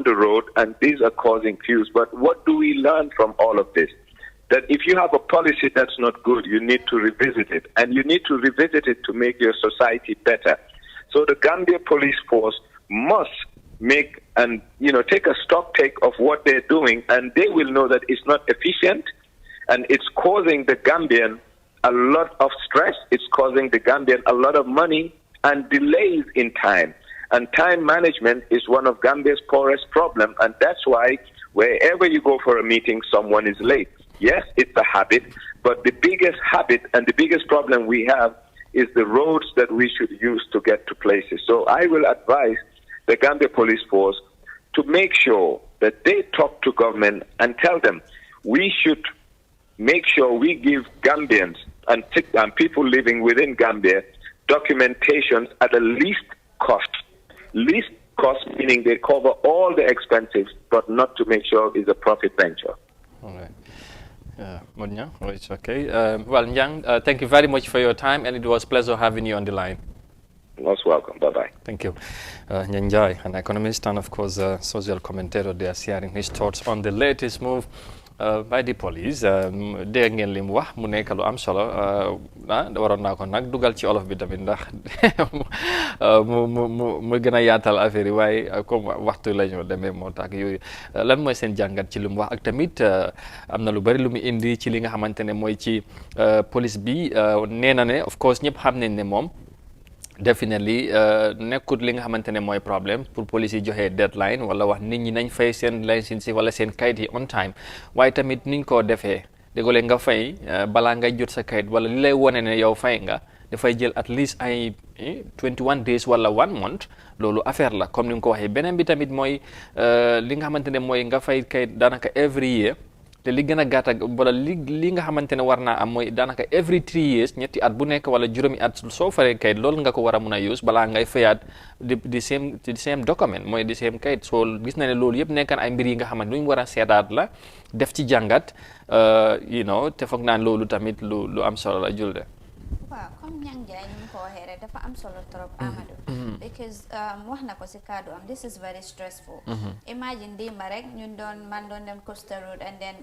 on the road, and these are causing queues. But what do we learn from all of this? That if you have a policy that's not good, you need to revisit it. And you need to revisit it to make your society better. So the Gambia police force must make and, take a stock take of what they're doing, and they will know that it's not efficient, and it's causing the Gambian a lot of stress. It's causing the Gambian a lot of money and delays in time. And time management is one of Gambia's poorest problems, and that's why wherever you go for a meeting, someone is late. Yes, it's a habit, but the biggest habit and the biggest problem we have is the roads that we should use to get to places. So I will advise the Gambia Police Force to make sure that they talk to government and tell them we should make sure we give Gambians and people living within Gambia documentations at the least cost. Least cost meaning they cover all the expenses, but not to make sure it's a profit venture. All right. Munya, it's okay. Well, Nyang, thank you very much for your time, and it was a pleasure having you on the line. Most welcome. Bye-bye. Thank you. Nyanjai, an economist and, of course, a social commentator, they are sharing his thoughts on the latest move by the police. Dégg ngeen li mu wax mu nekk lu am solo waroon naa ko nag dugal ci olof bi tamit ndax mu gën a yaatal affaire yi waaye comme waxtu la ñu demee moo tax yooyu lan mooy seen jàngat ci li mu wax ak tamit am na lu bari lu mu indi ci li nga xamante ne mooy ci police bi nee na ne of course ñëpp xam nañ ne moom definitely nekkut li nga xamante ne mooy problème pour police yi joxe deadline wala wax nit ñi nañ fay seen licence wala seen kayit yi on time waaye tamit niñ ko defee déggoo nga fay balaa ngay jot sa kayit wala li lay wone ne yow fay nga dafay jël at least ay 21 days wala 1 month loolu affaire la comme ni nga ko waxee beneen bi tamit mooy li nga xamante ne mooy nga fay kayit daanaka every year te li gën a gàtt wala li nga xamante ne war naa am mooy daanaka every 3 years ñetti at bu nekk wala juróomi at soo faree kayit loolu nga ko war a mun a use balaa ngay fayaat di same document mooy di same kayit soo gis na ne loolu yëpp nekkan ay mbir yi nga xamante lu ñu war a seetaat la def ci jàngat te foog naan loolu tamit lu am solo la julde waaw comme Nyang Jaay ni mu ko waxee rek dafa am solo trop Amadou because wax na ko si kaddu am this is very stressful imagine démba rek man doon dem Costa Road and then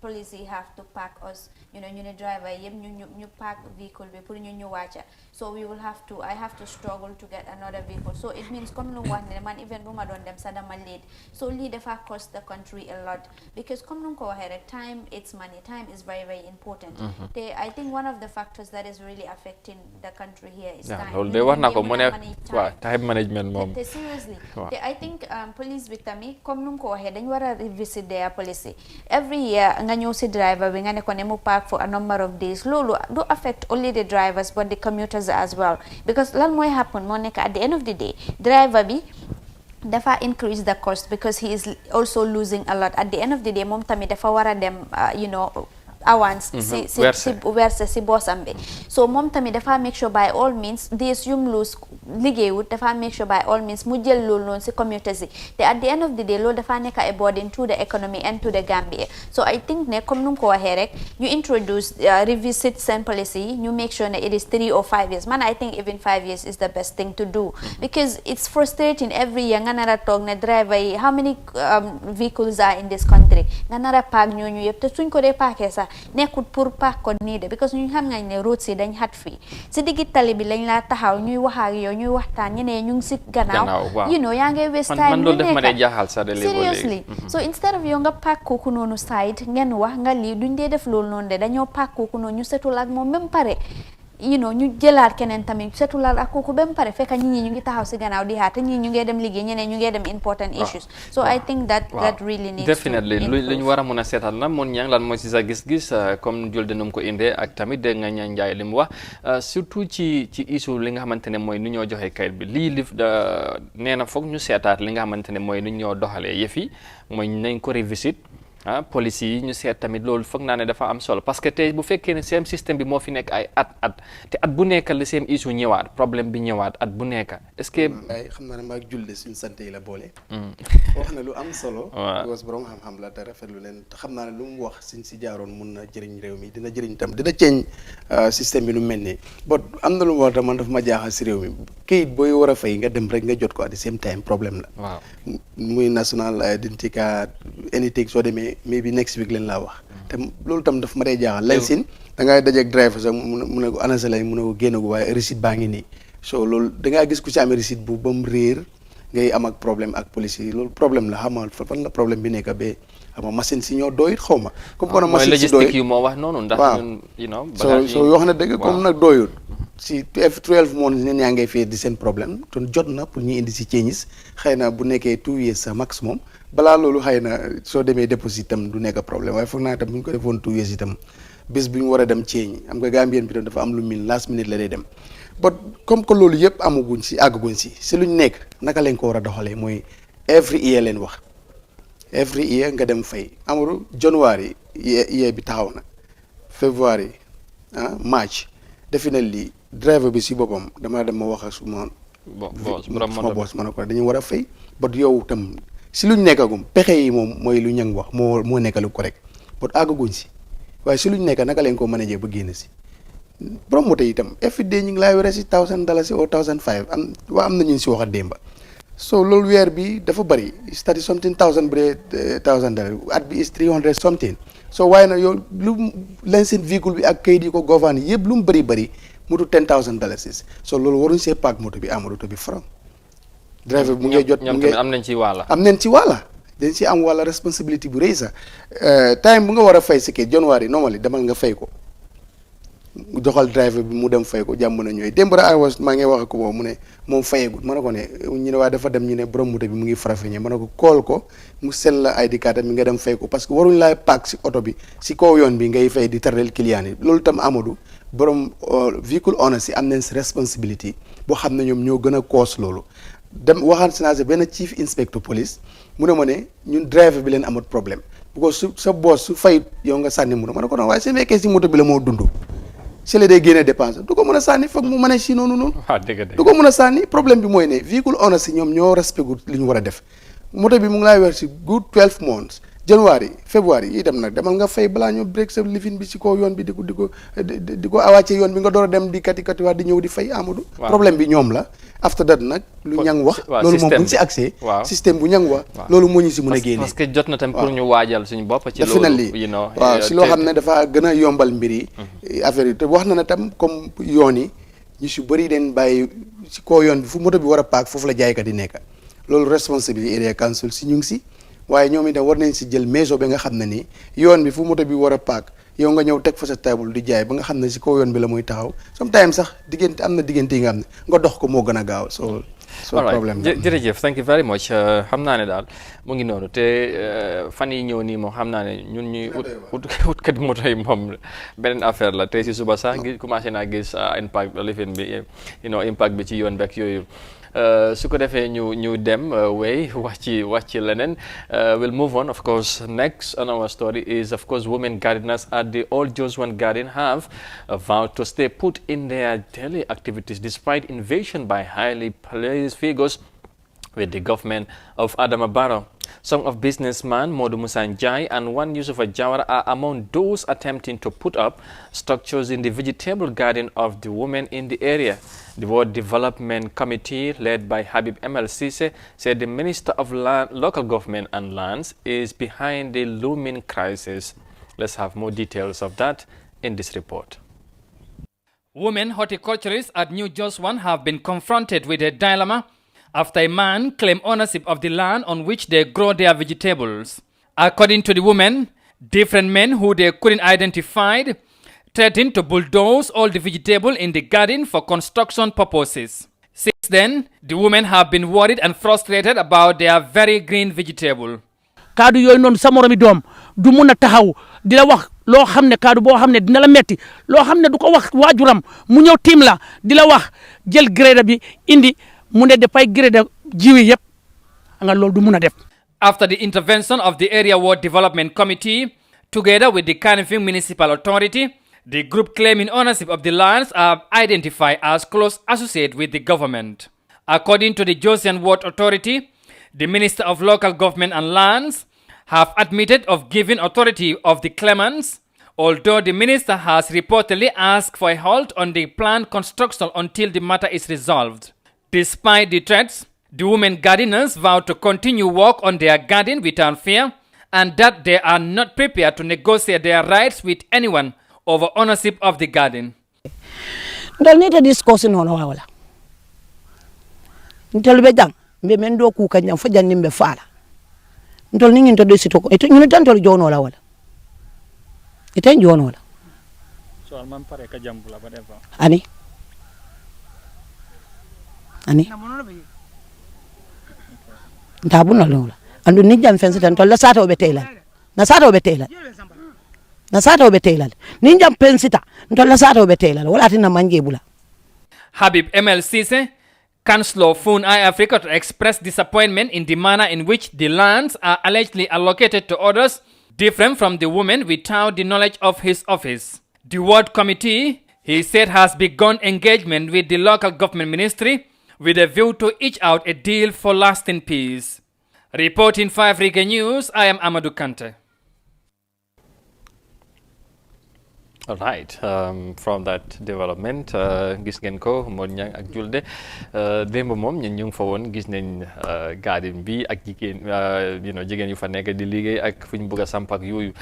police yi have to park us ñu ne driver yëpp ñu park vehicle bi pour ñu wàcca so I have to struggle to get another vehicle so it means comme lu wax ne man even bu ma doon dem sa dama late so lii dafa cost the country a lot because comme nu ko waxee rek time it's money time is very very important te I think one of the factors that is really affecting the country here is time. loolu de wax na ko mu ne waaw time management moom. te seriously te I think police bi tamit comme nu ko waxee dañu war a revisit their policy every year nga ñëw si driver bi nga ne ko ne mu park for a number of days loolu do affect only the drivers but the commuters as well because lan mooy happen moo nekk at the end of the day driver bi dafa increase the cost because he is also losing a lot at the end of the day moom tamit dafa war a dem avance verse si boosam bi so moom tamit dafa make sure by all means days yum lose liggéeyut dafa make sure by all means mu jël loolu noonu si communities yi te at the end of the day loolu dafa nekk a burden to the economy and to the Gambia so I think ne comme nu ko waxee rek ñu introduce revisit seen policy yi ñu make sure ne it is 3 or 5 years man I think even 5 years is the best thing to do because it's frustrating every year nga nar a toog ne driver yi how many vehicles are in this country nga nar a paak ñooñu yëpp te suñ ko dee paakee sax nekkut pour paak ko nii de because ñu xam nga ne road si dañ xat fii si diggi tali bi lañ laa taxaw ñuy wax ak yow ñuy waxtaan ñeneen ñu ngi si gannaaw yaa ngi waste time man loolu def ma dee jaaxal sax de seriously so instead of yow nga paak kooku noonu side ngeen wax nga lii duñ dee def loolu noonu de dañoo paak kooku noonu ñu setul ak moom même pare ñu jëlaat keneen tamit setulal ak kooku ba mu pare fekk ñi ñu ngi taxaw si gannaaw di xaar te ñii ñu ngi dem liggéey ñeneen ñu ngi dem important issues so I think that really needs definitely lu ñu war a mun a seetal na moon ñang lan mooy si sa gis-gis comme jul denum ko indee ak tamit dégg nga ñaan njaay li mu wax surtout ci issue li nga xamante ne mooy nu ñoo joxe kayit bi lii lif nee na foog ñu seetaat li nga xamante ne mooy nu ñoo doxalee yëf yi mooy nañ ko revisit police yi ñu seet tamit loolu foog naa ne dafa am solo parce que tey bu fekkee ne seen système bi moo fi nekk ay at te at bu nekk la seen issue ñëwaat problème bi ñëwaat at bu nekk est-ce que. ay xam naa ne maag julde suñu sant yi la boole. wax na lu am solo. waaw borom xam-xam la te rafetlu leen te xam naa ne lu mu wax suñ si jaaroon mun na jëriñ réew mi dina jëriñ tam dina ceeñ système bi nu mel nii but am na lu mu wax tam man dafa ma jaaxal si réew mi kayit booy war a fay nga dem rek nga jot ko at the same time problème la. waaw muy national identity card anything soo demee maybe next week leen laa wax te loolu tam daf ma dee jaaxal leen sin da ngay dajeeg driver sax mu ne ko anasa lay mu ne ko génn ko waaye receipt baa ngi nii so loolu da ngaa gis ku ci amee receipt bu ba mu réer ngay am ak problème ak police yi loolu problème la xamal fan la problème bi nekk ba xam machine si ñoo doyut xaw ma comme que machine si doyut yu moo wax noonu ndax soo yoo xam ne dëgg comme nag doyut si 12 months ñen yaa ngay fee di seen problème ton jot na pour ñu indi si changes xëy na bu nekkee 2 years sa maximum balaa loolu xëy na soo demee déposit itam du nekk problème waaye foog naa itam bu ñu ko defoon 2 years itam bés bu ñu war a dem change am nga Gambien bi tam dafa am lu mil last minute la day dem but comme que loolu yëpp amaguñ si àggaguñ si luñ nekk naka lañ ko war a doxalee mooy every year leen wax every year nga dem fay amul January year bi taxaw na February March definitely driver bi si boppam dama dem ma wax ak suma boss ma ne ko dañu war a fay but yow tam si luñ nekkagum pexe yi moom mooy lu ñang wax moo nekkalu correct but àggaguñ si waaye si luñ nekk naka lañ ko manager ba génn si borom moto yi itam every day ñu ngi laay were si $1,000 or $1,500 am na ñu si wax a démba so loolu weer bi dafa bëri c'est-à-dire something $1,000 bu dee $1,000 at bi is 300 something so waaye nag yow lu leen seen véhicule bi ak kayit yi ko governe yëpp lu mu bëri mutu $10,000 so loolu waruñ see paak moto bi moto bi franc driver bi mu ngi jot ñoom tamit am nañ ci wàlla dañ si am wàlla responsabilité bu rëy sax time bu nga war a fay si kii January normally demal nga fay ko joxal driver bi mu dem fay ko jàmm na ñooy démb maa ngi wax ko mu ne moom fayegut ma ne ko ne ñu ne waaye dafa dem ñu ne borom moto bi mu ngi farafeñe ma ne ko kool ko mu sel la ID card mi nga dem fay ko parce que waruñ laay paak si oto bi si kaw yoon bi ngay fay di tardel client yi loolu tam Amadou borom véhicule owners yi am nañ si responsabilité boo xam ne ñoom ñoo gën a koos loolu dem waxaan si naa benn chief inspector police mu ne ma ne ñun driver bi leen amut problème bu ko sa boss su fay yow nga sànni mu ne ma ne ko noonu waaye su fekkee si moto bi la moo dund si la day génne dépense du ko mën a sànni foog mu mën a si noonu du ko mën a sànni problème bi mooy ne véhicule owners si ñoom ñoo respecté li ñu war a def moto bi mu ngi laay weer si good 12 months January February yi dem nag demal nga fay balaa ñoo break sa lifin bi si kaw yoon bi di ko awàcce yoon bi nga door a dem di kati waa di ñëw di fay Amadou problème bi ñoom la after that nag lu ñang wax loolu moom buñ si accès système bu ñang wax loolu moo ñu si mën a génne parce que jot na tam pour ñu waajal suñu bopp ci loolu waaw si loo xam ne dafa gën a yombal mbir yi affaire yi te wax na ne tam comme yoon yi ñu si bëri den bàyyi si kaw yoon bi fu moto bi war a paak foofu la jaaykat yi nekk loolu responsabilité area council si ñu ngi si waaye ñoom itam war nañ si jël mesure bi nga xam ne ni yoon bi fu moto bi war a paak yow nga ñëw teg fa sa table di jaay ba nga xam ne si kaw yoon bi la muy taxaw sometimes sax am na diggante yi nga xam ne nga dox ko moo gën a gaaw so problème jërëjëf thank you very much xam naa ne daal mu ngi noonu te fan yi ñëw nii moom xam naa ne ñun ñuy utkat moto yi moom beneen affaire la tey si suba sax commencé naa gis impact lifin bi impact bi ci yoon beeg yooyu su ko defee ñu dem way wax ci leneen we'll move on. Of course, next on our story is, of course, women gardeners at the Old Josuan Garden have vowed to stay put in their daily activities despite invasion by highly police figures with the government of Adama Barrow. Some of businessman Modu Musanjai and one Yusufa Jawara are among those attempting to put up structures in the vegetable garden of the women in the area. The World Development Committee, led by Habib MLCC, said the Minister of Local Government and Lands is behind the looming crisis. Let's have more details of that in this report. Women horticulturists at New Josuan have been confronted with a dilemma after a man claimed ownership of the land on which they grow their vegetables. According to the women, different men who they couldn't identify threatened to bulldoze all the vegetable in the garden for construction purposes. Since then, the women have been worried and frustrated about their very green vegetable. Kaadu yooyu noonu sa moromi doom du mun a taxaw di la wax loo xam ne kaadu boo xam ne dina la metti loo xam ne du ko wax waajuram mu ñëw tiim la di la wax jël grade bi indi mu ne dafay grade jiwi yëpp nga loolu du mun a def. after the intervention of the Area Ward Development Committee, together with the Kanifing Municipal Authority. The group claiming ownership of the lands are identified as close associates with the government. According to the Josian Ward Authority, the Minister of Local Government and Lands have admitted of giving authority of the claimants, although the minister has reportedly asked for a halt on the planned construction until the matter is resolved. Despite the threats, the women gardeners vow to continue work on their garden without fear, and that they are not prepared to negotiate their rights with anyone over ownership of the garden. Ndol nita discussing hono wala. Ndol be jang be men do ku kanyam fa jannim be fala. Ndol ni ngi to do sito ko ñu tan tol jono la wala. Iten jono la. So man pare ka Jambur la ba defa. Ani. Ndabu na lola. Andu ni jam fensi tan tol la sata obe tayla. Na sata obe tayla. Na sata obe tayla. Ni jam pensita tol la sata obe tayla wala tina manje bula. Habib MLCC, Councillor Fun I Africa, to express disappointment in the manner in which the lands are allegedly allocated to others different from the women without the knowledge of his office. The ward committee, he said, has begun engagement with the local government ministry with a view to each out a deal for lasting peace. Reporting for Africa News, I am Amadou Kante. All right, from that development gis ngeen ko Modou Niang ak Julde démb moom ñun ñu ngi fa woon gis nañ garden bi ak jigéen jigéen yu fa nekk di liggéey ak fu ñu bëgg a samp ak yooyu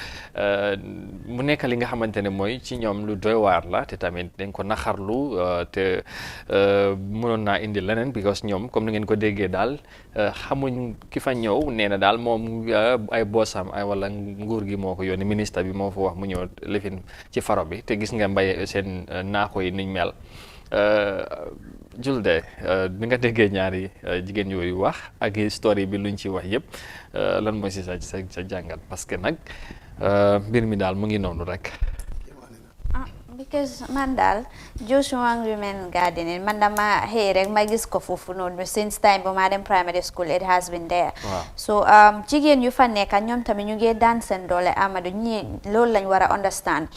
mu nekk li nga xamante ne mooy ci ñoom lu doy waar la te tamit dañ ko naxarlu te mënoon naa indi leneen because ñoom comme ni ngeen ko déggee daal xamuñ ki fa ñëw nee na daal moom ay boosam ay wala nguur gi moo ko yónni ministre bi moo fa wax mu ñëw lifin ci faro bi te gis nga mbay seen naako yi niñ mel Julde bi nga déggee ñaari jigéen yooyu wax ak story bi luñ ci wax yëpp lan mooy si sa jàngat parce que nag mbir mi daal mu ngi noonu rek. Because man daal Joshua Women Gardening man dama xëy rek ma gis ko foofu noonu since time bu ma dem primary school it has been there. So jigéen yu fa nekk ñoom tamit ñu ngi daan seen doole Amadou ñi loolu lañ war a understand.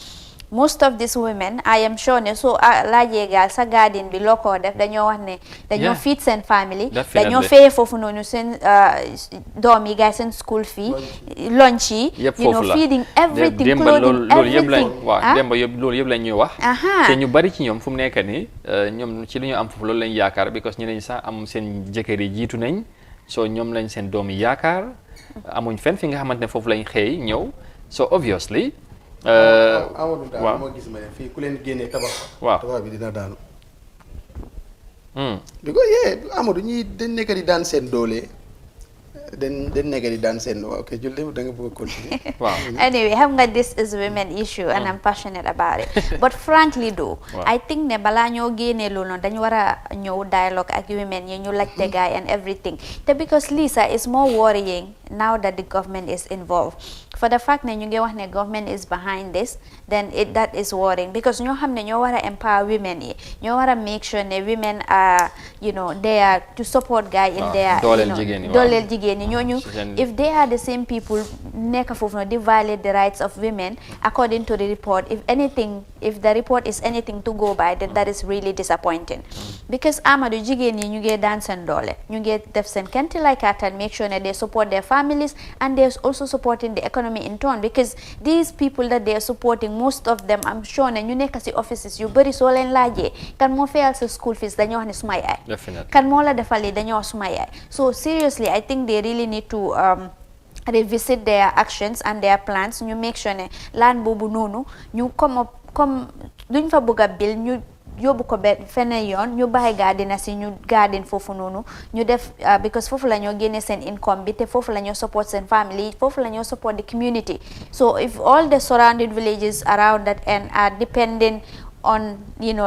Most of these women, I am sure ne so laajee gaal sa garden bi loo ko def dañoo wax ne dañoo feed seen family dañoo feye foofu noonu seen doom yi gaay seen school fee lunch yi feeding everything clothing everything demba loolu yëpp lañ ñuy wax te ñu bari ci ñoom fu mu nekk ni ñoom ci li ñu am foofu loolu lañ yaakaar because ñeneen sax am seen jëkkër yi jiitu nañ so ñoom lañ seen doom yi yaakaar amuñ fenn fi nga xamante ne foofu lañ xëy ñëw so obviously Amadou daal moo gis ma ne fii ku leen génnee tabax bi dina daanu bi ko Amadou ñi dañ nekk di daan seen doole dañ nekk di daan seen ok Julde da nga bëgg a continuer anyway xam nga this is women issue and I'm passionate about it but frankly though I think ne balaa ñoo génnee loolu noonu dañu war a ñëw dialogue ak women yi ñu laajte gaay and everything te because Lisa is more worrying now that the government is involved for the fact ne ñu ngi wax ne government is behind this then that is worrying because ñoo xam ne ñoo war a empower women yi ñoo war a make sure ne women are there to support guy in their dooleel jigéen yi ñooñu if they are the same people nekk foofu no di violate the rights of women according to the report if the report is anything to go by then that is really disappointing because Amadou jigéen yi ñu ngi daan seen doole ñu ngi def seen kenti lay kattan make sure ne they support their families and they're also supporting the economy in turn because these people that they are supporting most of them I'm sure ne ñu nekk ci offices yu bari soo leen laajee kan moo fayal sa school fees dañoo wax ne suma yaay kan moo la defal li dañoo wax suma yaay so seriously I think they really need to revisit their actions and their plans ñu make sure ne land boobu noonu ñu comme duñ fa bëgg a bil ñu yóbbu ko benn feneen yoon ñu bàyyi garden si ñu garden foofu noonu ñu def because foofu la ñoo génne seen income bi te foofu la ñoo support seen family foofu la ñoo support the community so if all the surrounding villages around that end are dependent on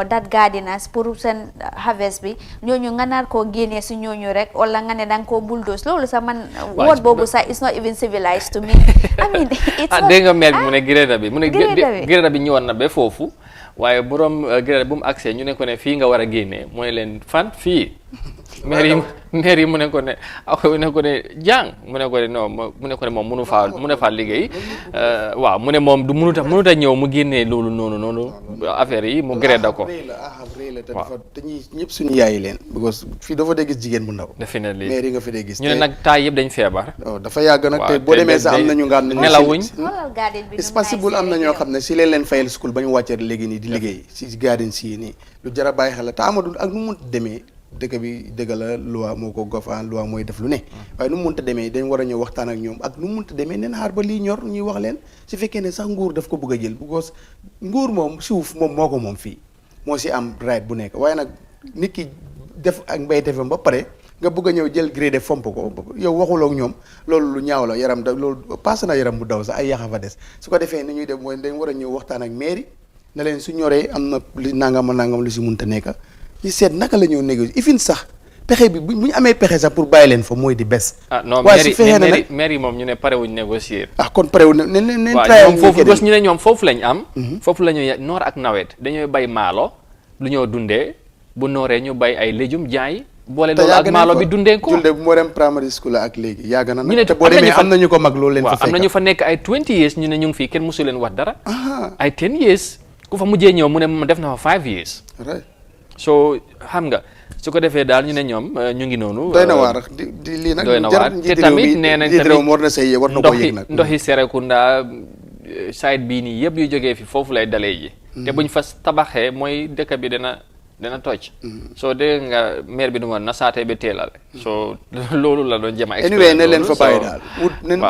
that gardeners pour seen harvest bi ñooñu nga nar koo génnee si ñooñu rek wala nga ne danga koo bulldoze loolu sax man word boobu sax it's not even civilized to me I mean it's not dégg nga mel bi mu ne gréda bi ñëwoon na ba foofu waaye borom gréda bu mu accès ñu ne ko ne fii nga war a génnee mooy leen fan fii maire mu ne ko ne jàng mu ne ko ne non mu ne ko ne moom mënu faa liggéey waaw mu ne moom du mënut a ñëw mu génnee loolu noonu affaire yi mu gré da ko waaw te ñi ñëpp suñu yaayi leen because fii dafa dee gis jigéen bu ndaw definitely maire yi nga fi dee gis ñu ne nag taay yëpp dañ feebar dafa yàgg nag te boo demee sax am nañu nga xam ne nelawuñ it's possible am na ñoo xam ne si leen fayal school ba ñu wàccee léegi nii di liggéey si garden si nii lu jar a bàyyi xel la te amadul ak nu mu mënta demee dëkk bi dëgg la loi moo ko gofaan loi mooy def lu ne waaye nu mu mënta demee dañ war a ñëw waxtaan ak ñoom ak nu mu mënta demee neen xaar ba lii ñor ñuy wax leen su fekkee ne sax nguur daf ko bëgg a jël because nguur moom suuf moom moo ko moom fii moo si am right bu nekk waaye nag nit ki def ak mbéyteefam ba pare nga bëgg a ñëw jël grade fomp ko yow waxuloo ak ñoom loolu lu ñaaw la yaram da loolu paase na yaram bu daw sax ay yaxa fa des su ko defee ni ñuy def mooy dañ war a ñëw waxtaan ak mairie ne leen su ñoree am na li nangam lu si munta nekk ñu seet naka la ñëw négocier ifin sax pexe bi bu ñu amee pexe sax pour bàyyi leen fa mooy di bes. non maire yi moom ñu ne pare wuñ négocier. kon pare wuñ ne leen ñoom foofu ñu ne ñoom foofu lañ am. foofu la ñu noor ak nawet dañooy bay maalo lu ñoo dundee bu nooree ñu bay ay légumes jaay. boole loolu ak maalo bi dundee ko julde bu moo dem primary school ak léegi yàgg na nag te boo demee am nañu ko mag loolu leen fa fekk am nañu fa nekk ay 20 years ñu ne ñu ngi fii kenn musu leen wax dara ay 10 years ku fa mujjee ñëw mu ne ma def na fa 5 years so xam nga su ko defee daal ñu ne ñoom ñu ngi noonu doy na waar di lii nag doy na waar te tamit nee nañ tamit war na say war na ko yëg nag ndoxi Serekunda side bii nii yëpp yu jógee fi foofu lay dalee ji te buñ fa tabaxee mooy dëkk bi dana toj soo dégg nga maire bi du ma na saatee ba teelal soo loolu la doon jëma anyway ne leen fa bàyyi daal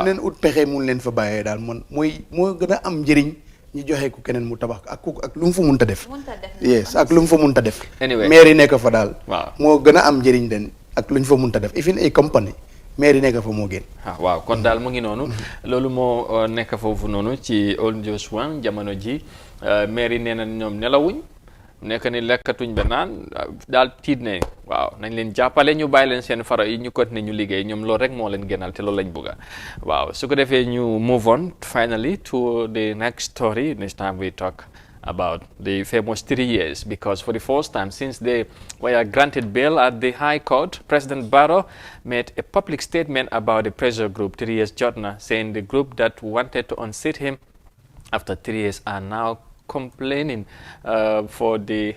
nen ut pexe mun leen fa bàyyee daal mooy moo gën a am njëriñ ñu joxe ko keneen mu tabax ak lu mu fa munta def yes ak lu mu fa munta def maire yi nekk fa daal moo gën a am njëriñ den ak lu ñu fa munta def even ay compagnie maire yi nekk fa moo gën waaw kon daal mu ngi noonu loolu moo nekk foofu noonu ci Old Joshua jamono ji maire yi nee na ñoom nelawuñ nekk ni lekkatuñ ba naan daal tiit ne waaw nañ leen jàppale ñu bàyyi leen seen faro yi ñu continuer ñu liggéey ñoom loolu rek moo leen gënal te loolu lañ bëgga waaw su ko defee ñu move on finally to the next story. This time we talk about the famous 3 years because for the first time since they were granted bail at the High Court, President Barrow made a public statement about the pressure group 3 years Jotna, saying the group that wanted to unseat him after 3 years are now complaining for the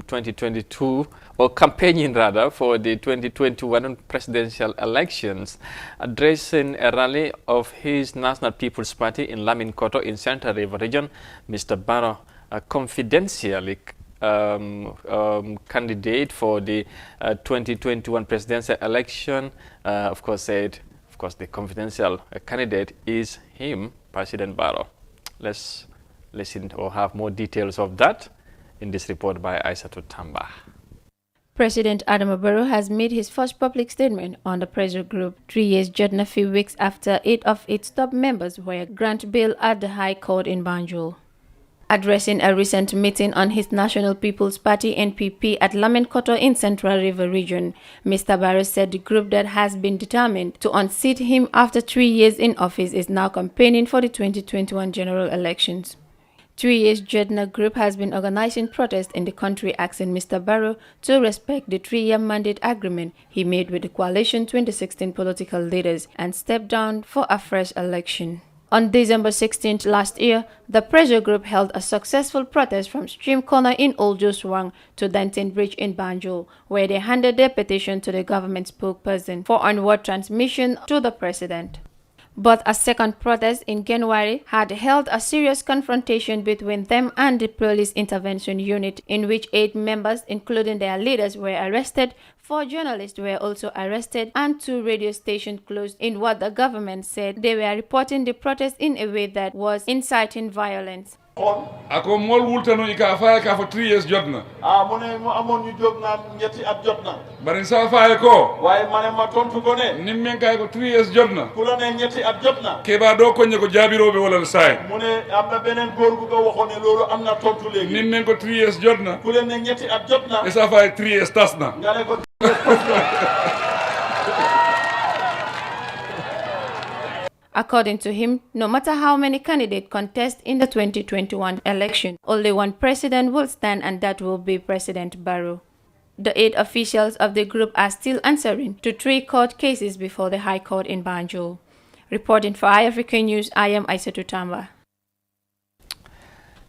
2022 or campaigning rather for the 2021 presidential elections. Addressing a rally of his National People's Party in Lamin-Koto in Central River Region, Mr. Barrow confidentially candidate for the 2021 presidential election, of course said, the confidential candidate is him, President Barrow. Let's listen or have more details of that in this report by Aissatou Tamba. President Adama Barrow has made his first public statement on the pressure group 3 years just a few weeks after 8 of its top members were granted bail at the High Court in Banjul. Addressing a recent meeting on his National People's Party NPP at Lamin-Koto in Central River Region, Mr. Barrow said the group that has been determined to unseat him after 3 years in office is now campaigning for the 2021 general elections. 3 years Jedna group has been organizing protests in the country asking Mr. Barrow to respect the 3-year mandate agreement he made with the coalition 2016 political leaders and step down for a fresh election. On December 16th last year, the pressure group held a successful protest from Stream Corner in Old Joshua to Danton Bridge in Banjul, where they handed their petition to the government spokesperson for onward transmission to the president. But a second protest in January had held a serious confrontation between them and the police intervention unit, in which 8 members, including their leaders, were arrested, 4 journalists were also arrested, and 2 radio stations closed in what the government said they were reporting the protest in a way that was inciting violence. ako mol wultano ika faye ka for 3 years jotna mu ne mu amoon ñu jóg naan ñetti at jotna bari sa faye ko waaye ma ne ma tontu ko ne nim men kay ko 3 years jotna ku la ne ñetti at jotna keba do ko ñeko jaabirobe wala say mu ne am na beneen góor gu ko waxoon ne loolu am na tontu léegi nim men ko 3 years jotna ku leen ne ñetti at jotna e sa faye 3 years tasna nga ne ko According to him, no matter how many candidates contest in the 2021 election, only one president will stand, and that will be President Barrow. The 8 officials of the group are still answering to 3 court cases before the High Court in Banjul. Reporting for iAfrican News, I am Aissatou Tamba.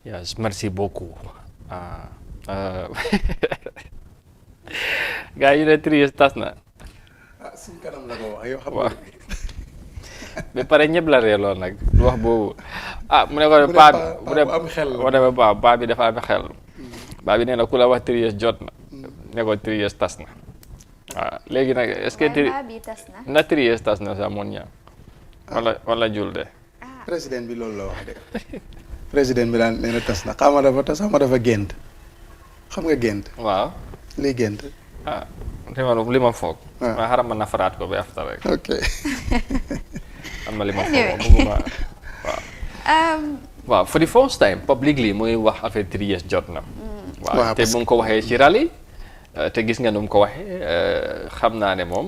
Yes, merci beaucoup. Guys, you know 3 years tas na. Suñ kanam la ko wax yow xam nga. Ba pare ñëpp la reeloo nag wax boobu. Mu ne ko paa bi dafa am xel. Paa bi nee na ku la wax 3 years jot na. Ne ko 3 years tas na. Léegi nag est-ce que 3 years tas na sa mon ñaa. Wala jul de. Président bi loolu la wax de. Président bi daan nee na tas na xama dafa gént. Xam nga gént. Waaw. Lii gént. Li ma foog. Ma xaram ma nafaraat ko ba after rek. Ok. Am na li ma foog waaw for the first time publicly muy wax affaire 3 years jot na. Waaw te mu ngi ko waxee ci rally te gis nga nu mu ko waxee xam naa ne moom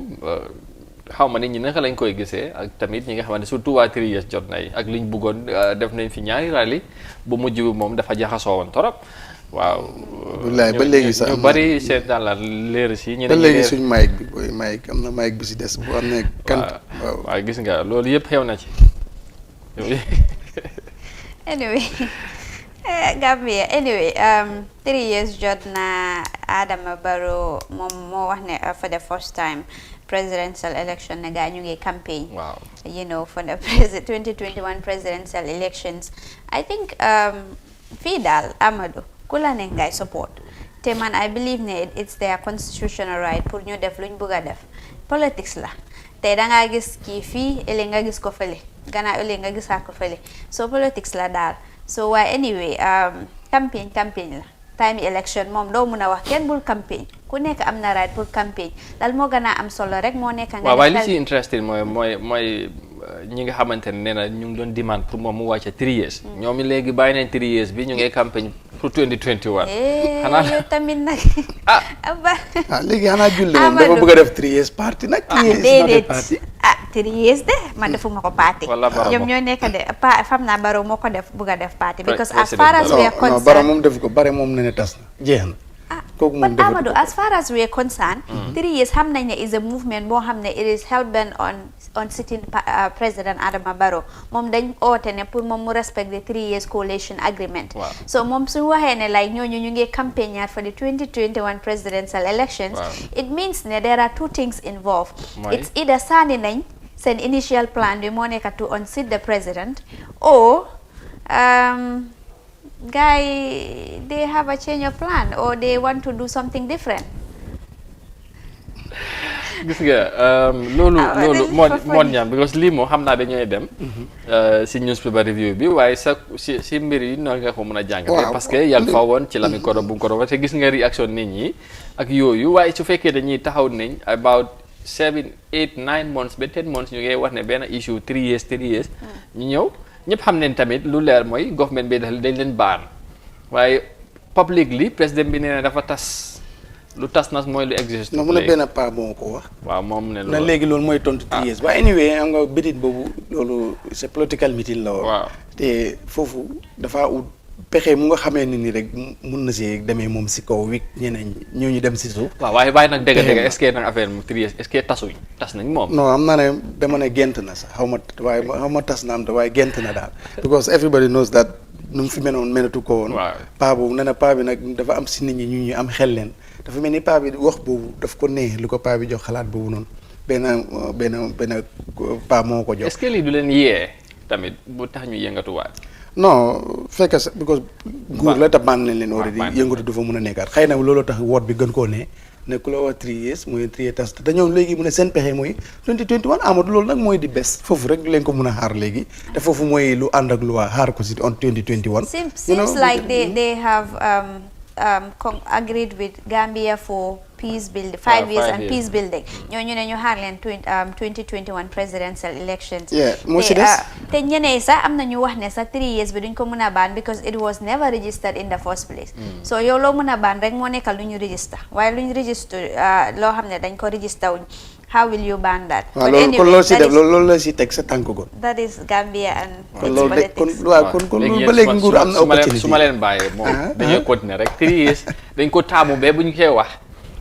xaw ma nit ñi naka lañ koy gisee ak tamit ñi nga xamante ne surtout waa 3 years jot na yi ak liñ bëggoon def nañ fi ñaari rally bu mujj bi moom dafa jaxasoo woon torop. Waaw. wallaay ba léegi sax ñu bari seet daal la leer si ñu ba léegi suñ mic bi booy mic am na mic bi si des bu am ne kan waaw gis nga loolu yëpp xew na ci. Anyway, Gambia, anyway, 3 years jot na Adama Barrow moom moo wax ne for the first time presidential election na gaa ñu ngi campaign. Wow. You know, for the 2021 presidential elections. I think fii daal Amadou ku la ne ngay support te man I believe ne it's their constitutional right pour ñu def luñ bëgg a def politics la te da ngaa gis kii fii ëllëg nga gis ko fële gannaaw ëllëg nga gisaa ko fële so politics la daal so waaye anyway campagne la time election moom doo mun a wax kenn bul campagne ku nekk am na right pour campagne dal moo gën a am solo rek moo nekk nga waaye li ci interesting mooy ñi nga xamante ne nee na ñu ngi doon demand pour moom mu wàcce 3 years ñoom léegi bàyyi nañ 3 years bi ñu ngi campagne pour 2021 xanaa yow tamit nag léegi xanaa julli moom dafa bëgg a def 3 years party nag 3 years déedéet 3 years de man defuma ko party ñoom ñoo nekk de fam naa Barrow moo ko def bëgg a def party because as far as we are concerned Barrow moom def ko bare moom ne tas na jeex na kooku moom but Amadou as far as we are concerned 3 years xam nañ ne is a movement boo xam ne it is hell bent on sitting President Adama Barrow moom dañ oote ne pour moom mu respect the 3 years coalition agreement so moom suñu waxee ne like ñooñu ñu ngi campaign for the 2021 presidential elections it means ne there are two things involved it's either sànni nañ seen initial plan bi moo nekk to unseat the president or guy they have a change of plan or they want to do something different. Gis nga loolu moon ñaam because lii moo xam naa dañuy dem si newspaper review bi waaye sa si mbir yi noonu nga ko mën a jàngate parce que yàlla fa woon ci la mi koro bu koro te gis nga réaction nit ñi ak yooyu waaye su fekkee dañuy taxaw nañ about 7 8 9 months ba 10 months ñu ngi wax ne benn issue 3 years ñu ñëw ñëpp xam nañ tamit lu leer mooy government bi dañ leen baan waaye publicly président bi nee na dafa tas lu tas nas mooy lu existe. non mu ne benn paa moo ko wax. waaw moom ne loolu na léegi loolu mooy tontu 3 years waaye anyway am nga bitit boobu loolu c'est political meeting la woon. waaw te foofu dafa ut pexe mu nga xamee ni rek mun na si demee moom si kaw wi ñeneen ñooñu dem si suuf. waaw waaye nag dëgg est-ce que nag affaire mu 3 years est-ce que tasuñ tas nañ moom. non am naa ne dama ne gent na sax xaw ma tas na am te waaye gent na daal. because everybody knows that nu mu fi menatu ko woon. waaw paa boobu nee na paa bi nag dafa am si nit ñi ñu am xel leen dafa mel ni paa bi wax boobu daf ko nee lu ko paa bi jox xalaat boobu noonu benn paa moo ko jox. est-ce que lii du leen yee tamit bu tax ñu yëngatuwaat. non fekk sa because nguur la te bànn leen already yëngatu du fa mën a nekkaat xëy na looloo tax woot bi gën koo ne ku la wax 3 years mooy 3 years tas te ñoom léegi mu ne seen pexe mooy 2021 Amadou loolu nag mooy di best foofu rek leen ko mën a xaar léegi te foofu mooy lu ànd ak lu waa xaar ko si on 2021. seems like they have agreed with Gambia for peace building 5 years and peace building ñooñu ne ñu xaar leen 2021 presidential elections. moo si des te ñeneen sax am na ñu wax ne sax 3 years bi duñ ko mën a baan because it was never registered in the first place. so yow loo mën a baan rek moo nekkal lu ñu register waaye lu ñu register loo xam ne dañ ko register wuñ how will you ban that. kon loolu si def loolu la si teg sa tànk ko. that is Gambia and its politics. kon loolu ba léegi nguur am na opportunité su ma leen bàyyee moom dañuy continuer rek 3 years dañ ko taamu ba bu ñu koy wax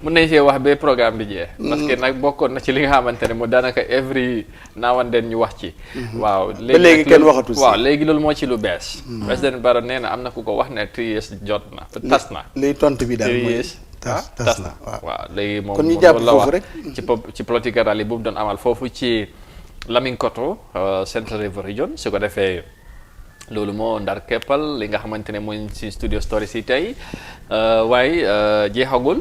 mun nañ see wax ba programme bi jeex. parce que nag bokkoon na ci li nga xamante ne mu daanaka every now and then ñu wax ci. waaw léegi kenn waxatu si waaw léegi loolu moo ci lu bees. président Barrow nee na am na ku ko wax ne 3 years jot na tas na. léegi tontu bi daal mooy tas na waaw léegi moom kon ñu jàpp foofu rek ci political rally bu mu doon amal foofu ci Lamingkoto Central River Region su ko defee. loolu moo ndar keppal li nga xamante ne mooy ci studio stories yi tey waaye jeexagul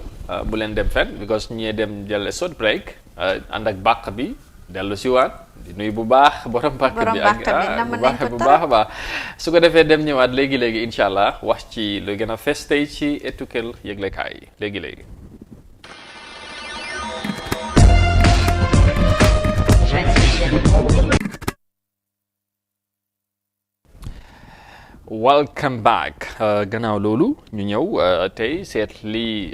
bu leen dem fenn because ñee dem jël short break ànd ak bàq bi dellu si waat di nuyu bu baax borom bàq bi ak bu baax a baax su ko defee dem ñëwaat léegi-léegi incha allah wax ci lu gën a fees tey ci etukel yëglekaay yi léegi-léegi welcome back gannaaw loolu ñu ñëw tey seet lii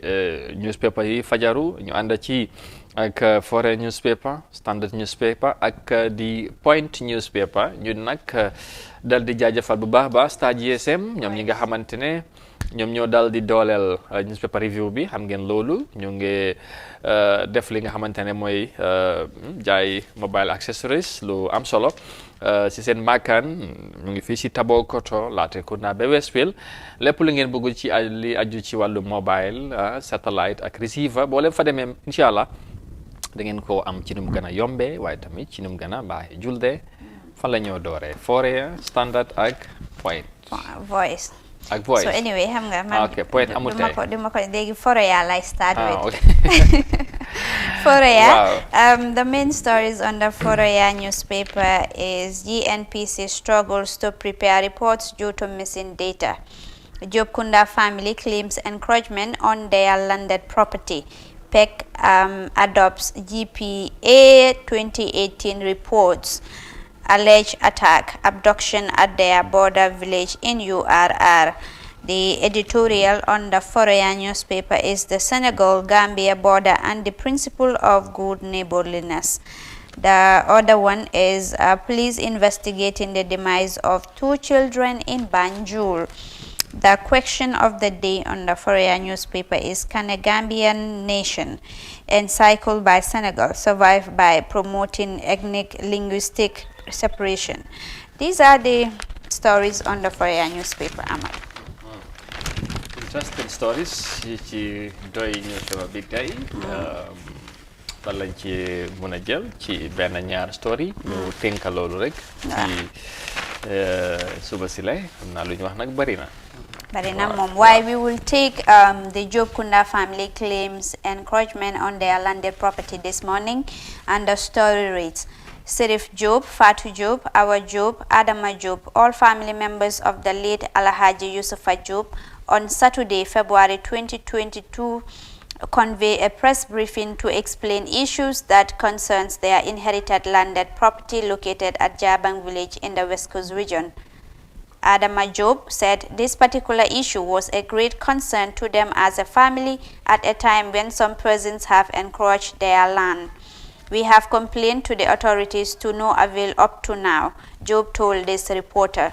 newspaper yi fajaru ñu ànd ci ak Foreign newspaper Standard newspaper ak di Point newspaper ñun nag dal di jaajëfal bu baax baax Star GSM ñoom ñi nga xamante ne ñoom ñoo dal di dooleel newspaper review bi xam ngeen loolu ñu ngi def li nga xamante ne mooy jaay mobile accessories lu am solo si seen maakaan ñu ngi fii si Tabokoto Latrikunda ba Westfield lépp lu ngeen bëgg ci li aju ci wàllu mobile satellite ak receiver boo leen fa demee incha allah da ngeen ko am ci nu mu gën a yombee waaye tamit ci nu mu gën a baaxee julde fan la ñoo dooree Foreign Standard ak Point Voice ak Voice so anyway xam nga man Point amul tey duma ko léegi Foreign lay start with okay. Foreign, the main stories on the Foreign newspaper is GNPC struggles to prepare reports due to missing data. Job Kunda family claims encroachment on their landed property. PEC adopts GPA 2018 reports. Alleged attack, abduction at their border village in URR. The editorial on the Foreign newspaper is the Senegal-Gambia border and the principle of good neighborliness. The other one is police investigating the demise of 2 children in Banjul. The question of the day on the Foreign newspaper is, can a Gambian nation encircled by Senegal survive by promoting ethnic linguistic separation? These are the stories on the Foreign newspaper, Amal. Interesting stories ci doy newspaper bi tey fan lañ ci mën a jël ci benn ñaar story ñu tënka loolu rek ci suba si lay xam naa lu ñu wax nag bari na mom. Why we will take the Job Kunda family claims encroachment on their landed property this morning, and the story reads, Serif Job, Fatu Job, Awa Job, Adama Job, all family members of the late Alhaji Yusufa Job, on Saturday, February 2022, convey a press briefing to explain issues that concerns their inherited landed property located at Jabang village in the West Coast region. Adama Job said this particular issue was a great concern to them as a family at a time when some persons have encroached their land. We have complained to the authorities to no avail up to now, Job told this reporter.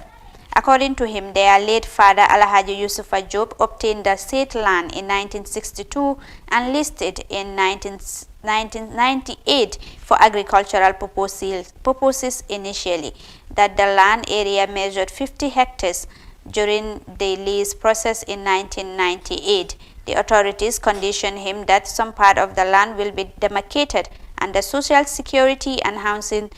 According to him, their late father Alhaji Yusufa Job obtained the state land in 1962 and listed in 1998 for agricultural purposes initially. That the land area measured 50 hectares during the lease process in 1998. The authorities conditioned him that some part of the land will be demarcated and the Social Security and Housing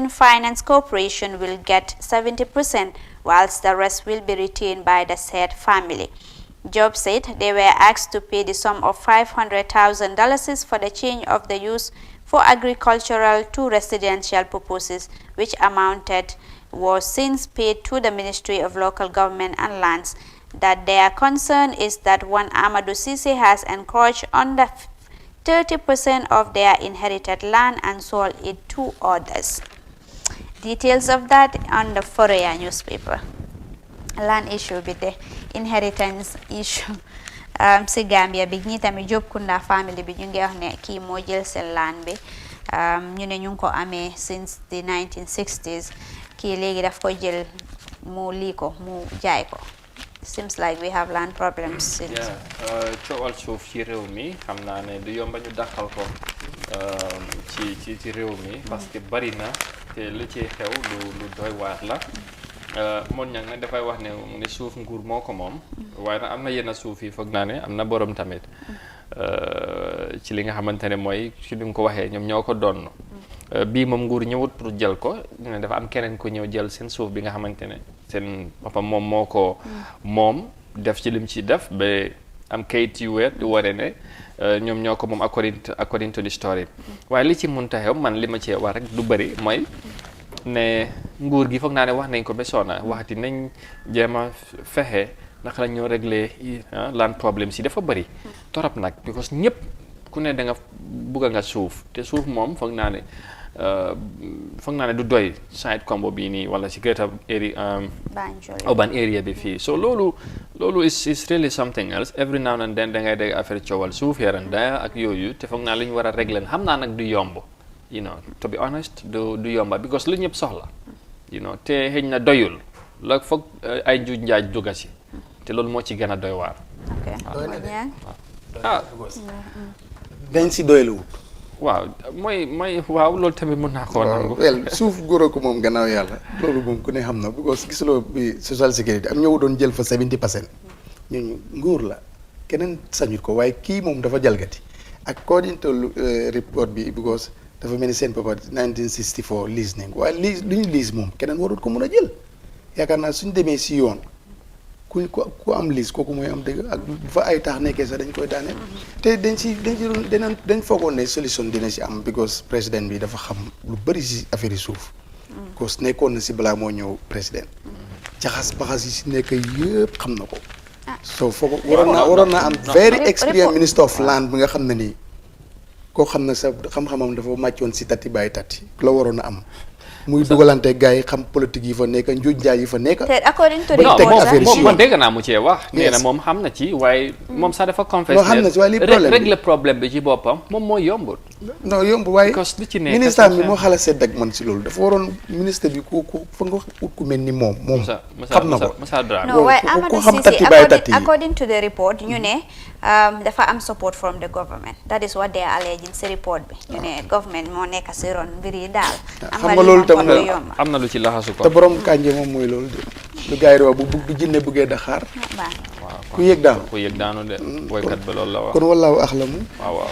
Finance Corporation will get 70%, whilst the rest will be retained by the said family. Job said they were asked to pay the sum of $500,000 for the change of the use for agricultural to residential purposes, which amounted was since paid to the Ministry of Local Government and Lands. That their concern is that one Amadou Sise has encroached on the 30% of their inherited land and sold it to others. Details of that on the Foreign newspaper. Land issue with the inheritance issue. Si Gambia bi ñi tamit Job Kunda family bi ñu ngi wax ne kii moo jël seen land bi ñu ne ñu ngi ko amee since the 1960s kii léegi daf ko jël mu lii ko mu jaay ko seems like we have land problems. coowal suuf ci réew mi xam naa ne du yomba ñu dàqal ko ci réew mi parce que bari na te li ci xew lu doy waar la moon ñang ne dafay wax ne mu ne suuf nguur moo ko moom waaye nag am na yenn suuf yi foog naa ne am na borom tamit ci li nga xamante ne mooy ci li nga ko waxee ñoom ñoo ko doon bii moom nguur ñëwut pour jël ko ne dafa am keneen ko ñëw jël seen suuf bi nga xamante ne seen boppam moom moo ko moom def ci lim ci def ba am kayit yu weer di waree ne ñoom ñoo ko moom according to the story waaye li ci mënta xew man li ma cee wax rek du bëri mooy ne nguur gi foog naa ne wax nañ ko ba sonna waxati nañ jéem a fexe naka la ñoo régler land problème si dafa bëri torop nag because ñëpp ku ne da nga bugg nga suuf te suuf moom foog naa ne du doy side combo bii nii wala si greater area urban area bi fii so loolu is really something else every now and then da ngay dégg affaire coowal suuf here and there ak yooyu te foog naa lu ñu war a régler xam naa nag du yomb you know to be honest du yomba because lu ñëpp soxla you know te xëy na doyul la foog ay njuuj njaaj dugga si te loolu moo ci gën a doy waar dañ si doyluwut waaw waaw loolu tamit mën naa koo nangu suuf góor ko moom gannaaw yàlla loolu moom ku ne xam na because gisuloo bi social security am ñëw doon jël fa 70% ñooñu nguur la keneen sañut ko waaye kii moom dafa jalgati according to report bi because dafa mel ni seen papa 1964 lease nañ ko waaye lease lu ñu lease moom keneen warut ko mun a jël yaakaar naa suñ demee si yoon ku am lease kooku mooy am dëgg ak bu fa ay taax nekkee sax dañ koy daaneel te dañ foogoon ne solution dina si am because président bi dafa xam lu bëri si affaire yi suuf cause nekkoon na si balaa moo ñëw président jaxas baxas yi si nekk yëpp xam na ko so foog waroon naa am very experienced minister of land bi nga xam ne nii koo xam ne sa xam-xamam dafa màccoon si tati bàyyi tati la waroon a am muy dugalante gars yi xam politique yi fa nekk njuuj njaay yi fa nekk. te according to report moom dégg naa mu cee wax. nee na moom xam na ci waaye moom sax dafa confess. xam na ci waaye li problème bi régler problème bi ci boppam moom mooy yombut. non yombut waaye ministre bi moo xala sedd ak man si loolu dafa waroon ministre bi ku fa nga ut ku mel ni moom. xam na ko non waaye Amadou Cissé according to the report ñu ne dafa am support from the government that is what they are alleging si report bi ñu ne government moo nekk si ron mbir yi daal. xam nga loolu am na lu ci laxasu ko te borom kànje moom mooy loolu de lu gars yi di wax bu jinne bëggee daxaar ku yëg daanu de woykat ba loolu la wax kon wallaahu axlamu waaw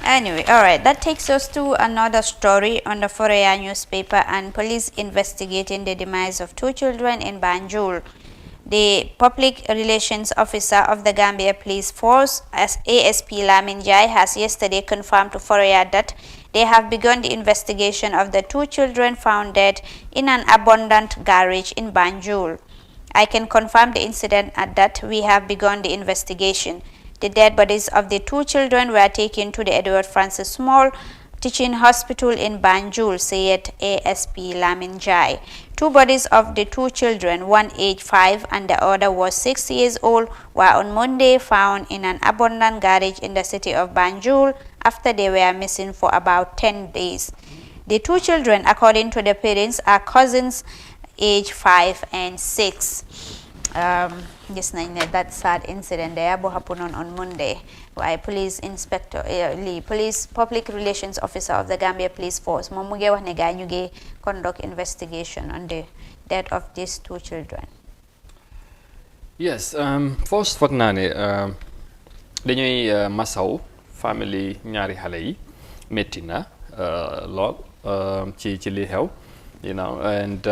anyway all right that takes us to another story on the Foroyaa newspaper and police investigating the demise of 2 children in Banjul. The public relations officer of the Gambia Police Force, ASP Lamin Jai, has yesterday confirmed to Foroyaa that they have begun the investigation of the 2 children found dead in an abandoned garage in Banjul. I can confirm the incident at that we have begun the investigation. The dead bodies of the 2 children were taken to the Edward Francis Small Teaching Hospital in Banjul, said ASP Lamin Jai. 2 bodies of the 2 children, one aged 5 and the other was 6 years old, were on Monday found in an abandoned garage in the city of Banjul after they were missing for about 10 days. The 2 children, according to the parents, are cousins aged 5 and 6. Yes, that sad incident there happened on Monday. Why police inspector police public relations officer of the Gambia Police Force moom mu ngi wax ne gaa ñu ngi conduct investigation on the death of these 2 children. Yes, first foog naa ne dañuy masaw family ñaari xale yi métti na lool ci li xew you know and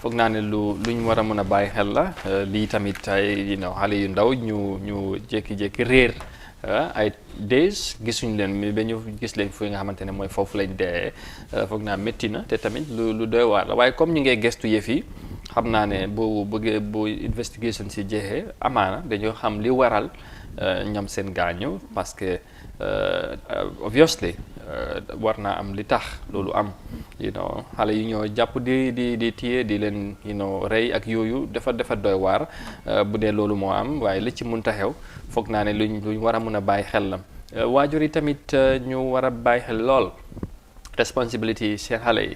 foog naa ne luñ war a mën a bàyyi xel la lii tamit ay xale yu ndaw ñu jékki-jékki réer ay days gisuñ leen mi ba ñu gis leen fu nga xamante ne mooy foofu lañ dee foog naa métti na te tamit lu doy waar la waaye comme ñu ngay gestu yëf yi xam naa ne bu investigation si jeexee amaana dañoo xam li waral ñoom seen gaañu parce que obviously war naa am li tax loolu am xale yu ñoo jàpp di téye di leen rey ak yooyu dafa doy waar bu dee loolu moo am waaye li ci mënta xew foog naa ne luñ war a mën a bàyyi xel la waajur yi tamit ñu war a bàyyi xel lool responsibility seen xale yi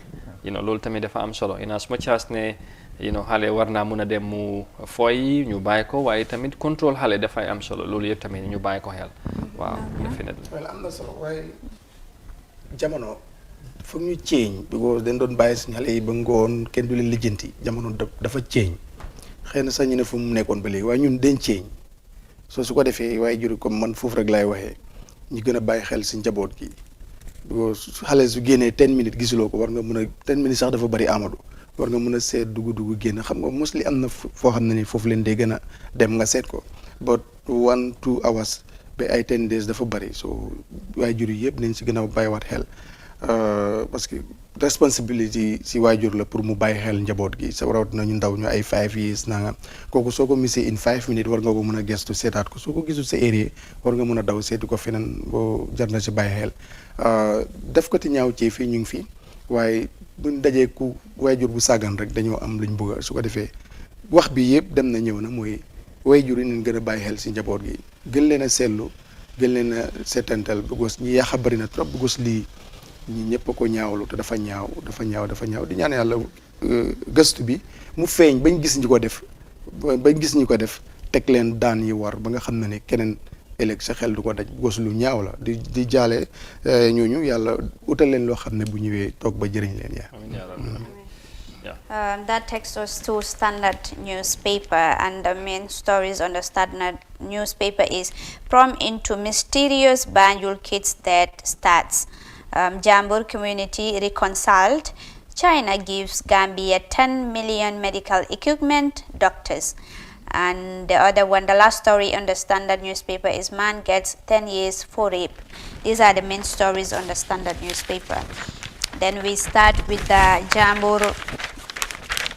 loolu tamit dafa am solo in as much as ne xale war naa mun a dem mu fooy ñu bàyyi ko waaye tamit contrôle xale dafay am solo loolu yëpp tamit ñu bàyyi ko xel waaw definitely well am na solo waaye jamono foog ñu change because dañ doon bàyyi suñu xale yi ba ngoon kenn du leen lijjanti jamono dafa change xëy na sax ñu ne fu mu nekkoon ba léegi waaye ñun dañ change soo su ko defee waaye juri comme man foofu rek laay waxee ñu gën a bàyyi xel si njaboot gi because xale su génnee 10 minutes gisuloo ko war nga mën a 10 minutes sax dafa bari Amadou war nga mën a seet dugg génn xam nga mostly am na foo xam ne ni foofu leen day gën a dem nga seet ko but 1-2 hours ba ay 10 days dafa bari so waajur yi yëpp nañ si gën a bàyyiwaat xel parce que responsibility si waajur la pour mu bàyyi xel njaboot gi sa rawatina ñu ndaw ñu ay 5 years nangam kooku soo ko misee in 5 minutes war nga ko mën a gestu seetaat ko soo ko gisul sa area war nga mën a daw seeti ko feneen boo jar na si bàyyi xel def ko ti ñaaw ci fii ñu ngi fi waaye buñ dajee ku waajur bu sàggan rek dañoo am luñ bëgg su ko defee wax bi yëpp dem na ñëw na mooy waajur yi nañ gën a bàyyi xel si njaboot gi gën leen a seetlu gën leen a seetantal bëggoos ñi yàq bari na trop bëggoos lii ñi ñëpp a ko ñaawlu te dafa ñaaw di ñaan yàlla gëstu bi mu feeñ bañ gis ñi ko def teg leen daan yi war ba nga xam ne keneen ëllëg sa xel du ko daj bëggoos lu ñaaw la di jaale ñooñu yàlla utal leen loo xam ne bu ñëwee toog ba jëriñ leen That takes us to Standard newspaper, and the main stories on the Standard newspaper is prom into mysterious Banjul kids death starts. Jambur community reconciled. China gives Gambia 10 million medical equipment, doctors. And the other one, the last story on the Standard newspaper is man gets 10 years for rape. These are the main stories on the Standard newspaper. Then we start with the Jambur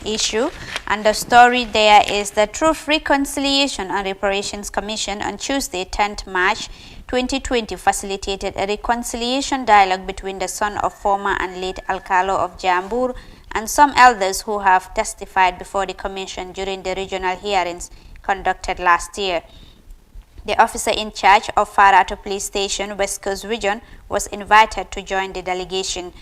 issue, and the story there is the Truth, Reconciliation and Reparations Commission on Tuesday 10th March 2020 facilitated a reconciliation dialogue between the son of former and late Alcalo of Jambur and some elders who have testified before the commission during the regional hearings conducted last year. The officer in charge of Farato Police Station, West Coast Region, was invited to join the delegation.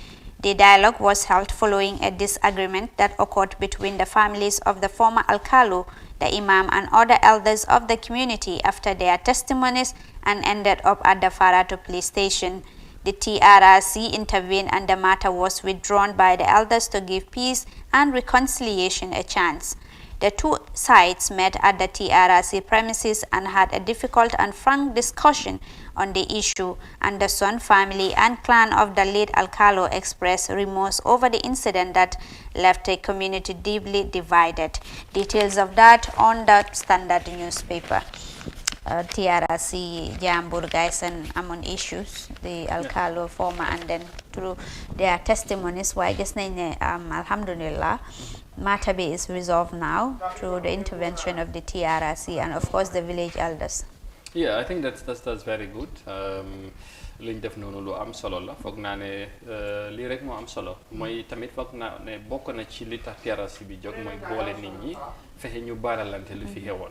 The dialogue was held following a disagreement that occurred between the families of the former Alcalo, the Imam and other elders of the community after their testimonies, and ended up at the Farato Police Station. The TRRC intervened and the matter was withdrawn by the elders to give peace and reconciliation a chance. The two sides met at the TRRC premises and had a difficult and frank discussion on the issue, and the son, family and clan of the late Alcalo expressed remorse over the incident that left the community deeply divided. Details of that on the Standard newspaper. TRRC Jambur guys and among issues, the Alcalo former, and then through their testimonies, why I guess alhamdulillah, matter is resolved now through the intervention of the TRRC and of course the village elders. Yeah, I think that's very good. liñ def noonu lu am solo la foog naa ne lii rek moo am solo mooy tamit foog naa ne bokk na ci li tax TRRC bi jóg mooy boole nit ñi fexe ñu baaralante lu fi xewoon